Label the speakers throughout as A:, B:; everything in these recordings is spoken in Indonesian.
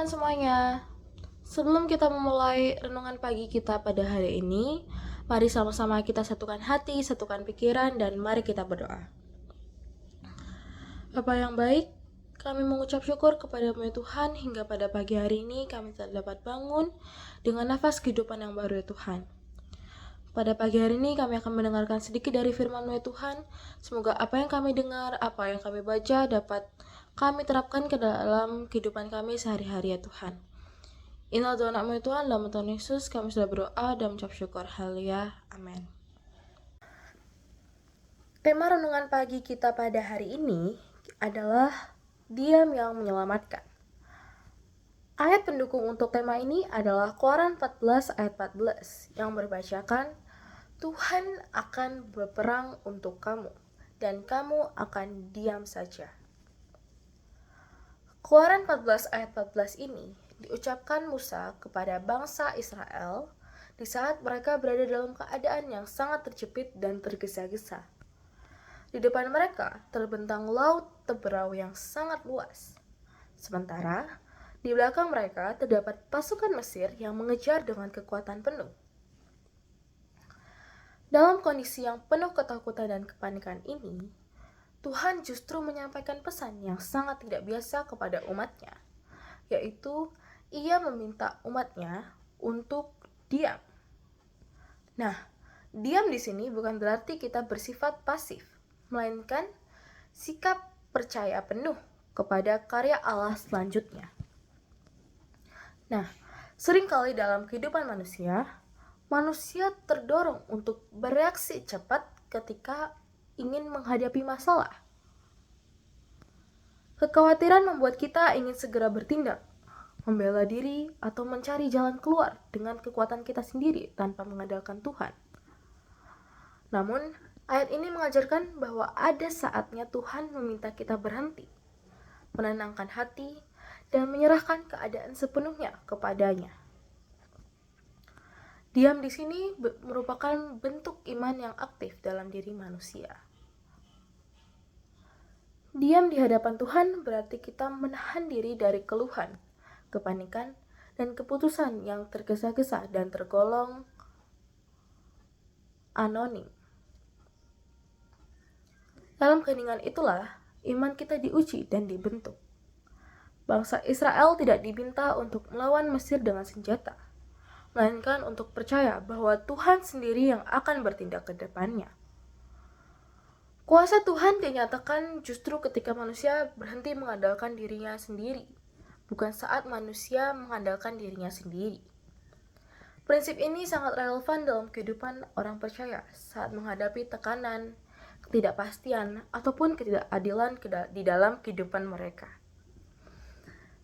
A: teman-teman semuanya. Sebelum kita memulai renungan pagi kita pada hari ini, mari sama-sama kita satukan hati, satukan pikiran, dan mari kita berdoa. Bapa yang baik, kami mengucap syukur kepada-Mu ya Tuhan, hingga pada pagi hari ini kami telah dapat bangun dengan nafas kehidupan yang baru ya Tuhan. Pada pagi hari ini kami akan mendengarkan sedikit dari firman-Mu ya Tuhan. Semoga apa yang kami dengar, apa yang kami baca dapat kami terapkan ke dalam kehidupan kami sehari-hari ya Tuhan. Inilah doa anak-Mu ya Tuhan, dalam Tuhan Yesus kami sudah berdoa dan mengucap syukur. Haleluya, amin. Tema renungan pagi kita pada hari ini adalah diam yang menyelamatkan. Ayat pendukung untuk tema ini adalah Keluaran 14 ayat 14 yang berbacakan, Tuhan akan berperang untuk kamu, dan kamu akan diam saja. Keluaran 14 ayat 14 ini diucapkan Musa kepada bangsa Israel di saat mereka berada dalam keadaan yang sangat terjepit dan tergesa-gesa. Di depan mereka terbentang laut Teberau yang sangat luas. Sementara di belakang mereka terdapat pasukan Mesir yang mengejar dengan kekuatan penuh. Dalam kondisi yang penuh ketakutan dan kepanikan ini, Tuhan justru menyampaikan pesan yang sangat tidak biasa kepada umatnya, yaitu Ia meminta umatnya untuk diam. Nah, diam di sini bukan berarti kita bersifat pasif, melainkan sikap percaya penuh kepada karya Allah selanjutnya. Nah, seringkali dalam kehidupan manusia terdorong untuk bereaksi cepat ketika ingin menghadapi masalah. Kekhawatiran membuat kita ingin segera bertindak, membela diri, atau mencari jalan keluar dengan kekuatan kita sendiri tanpa mengandalkan Tuhan. Namun, ayat ini mengajarkan bahwa ada saatnya Tuhan meminta kita berhenti, menenangkan hati, dan menyerahkan keadaan sepenuhnya kepadanya. Diam di sini merupakan bentuk iman yang aktif dalam diri manusia. Diam di hadapan Tuhan berarti kita menahan diri dari keluhan, kepanikan, dan keputusan yang tergesa-gesa dan tergolong anonim. Dalam keheningan itulah iman kita diuji dan dibentuk. Bangsa Israel tidak diminta untuk melawan Mesir dengan senjata, melainkan untuk percaya bahwa Tuhan sendiri yang akan bertindak ke depannya. Kuasa Tuhan dinyatakan justru ketika manusia berhenti mengandalkan dirinya sendiri, bukan saat manusia mengandalkan dirinya sendiri. Prinsip ini sangat relevan dalam kehidupan orang percaya saat menghadapi tekanan, ketidakpastian, ataupun ketidakadilan di dalam kehidupan mereka.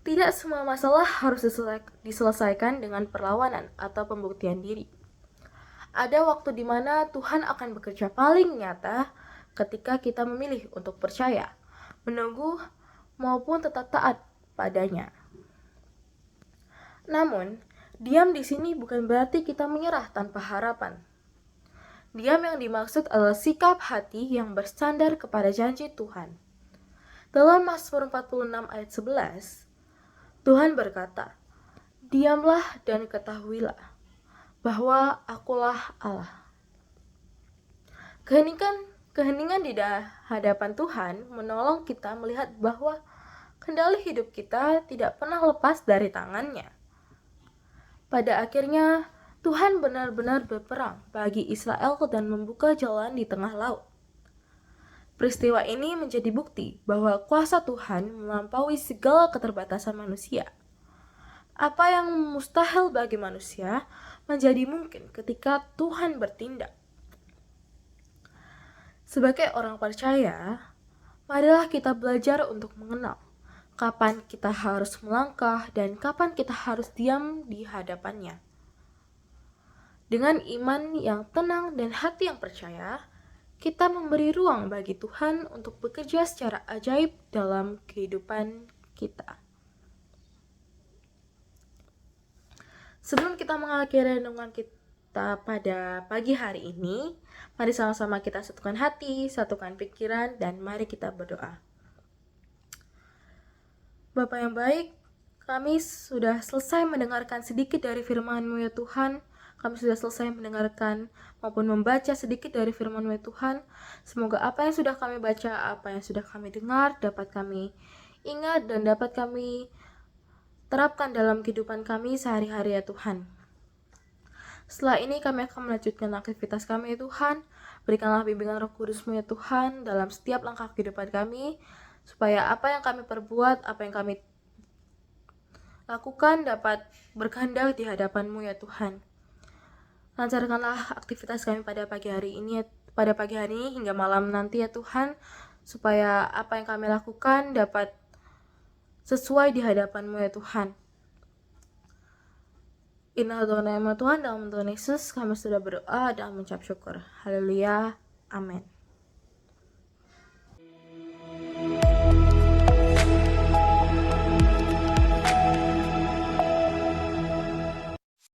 A: Tidak semua masalah harus diselesaikan dengan perlawanan atau pembuktian diri. Ada waktu di mana Tuhan akan bekerja paling nyata ketika kita memilih untuk percaya, menunggu, maupun tetap taat padanya. Namun, diam di sini bukan berarti kita menyerah tanpa harapan. Diam yang dimaksud adalah sikap hati yang bersandar kepada janji Tuhan. Dalam Mazmur 46 ayat 11, Tuhan berkata, diamlah dan ketahuilah bahwa akulah Allah. Keheningan di hadapan Tuhan menolong kita melihat bahwa kendali hidup kita tidak pernah lepas dari tangannya. Pada akhirnya, Tuhan benar-benar berperang bagi Israel dan membuka jalan di tengah laut. Peristiwa ini menjadi bukti bahwa kuasa Tuhan melampaui segala keterbatasan manusia. Apa yang mustahil bagi manusia menjadi mungkin ketika Tuhan bertindak. Sebagai orang percaya, marilah kita belajar untuk mengenal kapan kita harus melangkah dan kapan kita harus diam di hadapannya. Dengan iman yang tenang dan hati yang percaya, kita memberi ruang bagi Tuhan untuk bekerja secara ajaib dalam kehidupan kita. Sebelum kita mengakhiri renungan kita pada pagi hari ini, mari sama-sama kita satukan hati, satukan pikiran, dan mari kita berdoa. Bapa yang baik, Kami sudah selesai mendengarkan sedikit dari firman-Mu ya Tuhan. Kami sudah selesai mendengarkan maupun membaca sedikit dari firman-Mu ya Tuhan. Semoga apa yang sudah kami baca, apa yang sudah kami dengar, dapat kami ingat dan dapat kami terapkan dalam kehidupan kami sehari-hari ya Tuhan. Setelah ini kami akan melanjutkan aktivitas kami ya Tuhan. Berikanlah bimbingan Roh Kudus-Mu ya Tuhan dalam setiap langkah kehidupan kami, supaya apa yang kami perbuat, apa yang kami lakukan dapat berkehendak di hadapan-Mu ya Tuhan. Lancarkanlah aktivitas kami pada pagi hari ini hingga malam nanti ya Tuhan, supaya apa yang kami lakukan dapat sesuai di hadapan-Mu ya Tuhan. Inilah nama Tuhan, dalam Tuhan Yesus kami sudah berdoa dan mengucap syukur. Haleluya. Amin.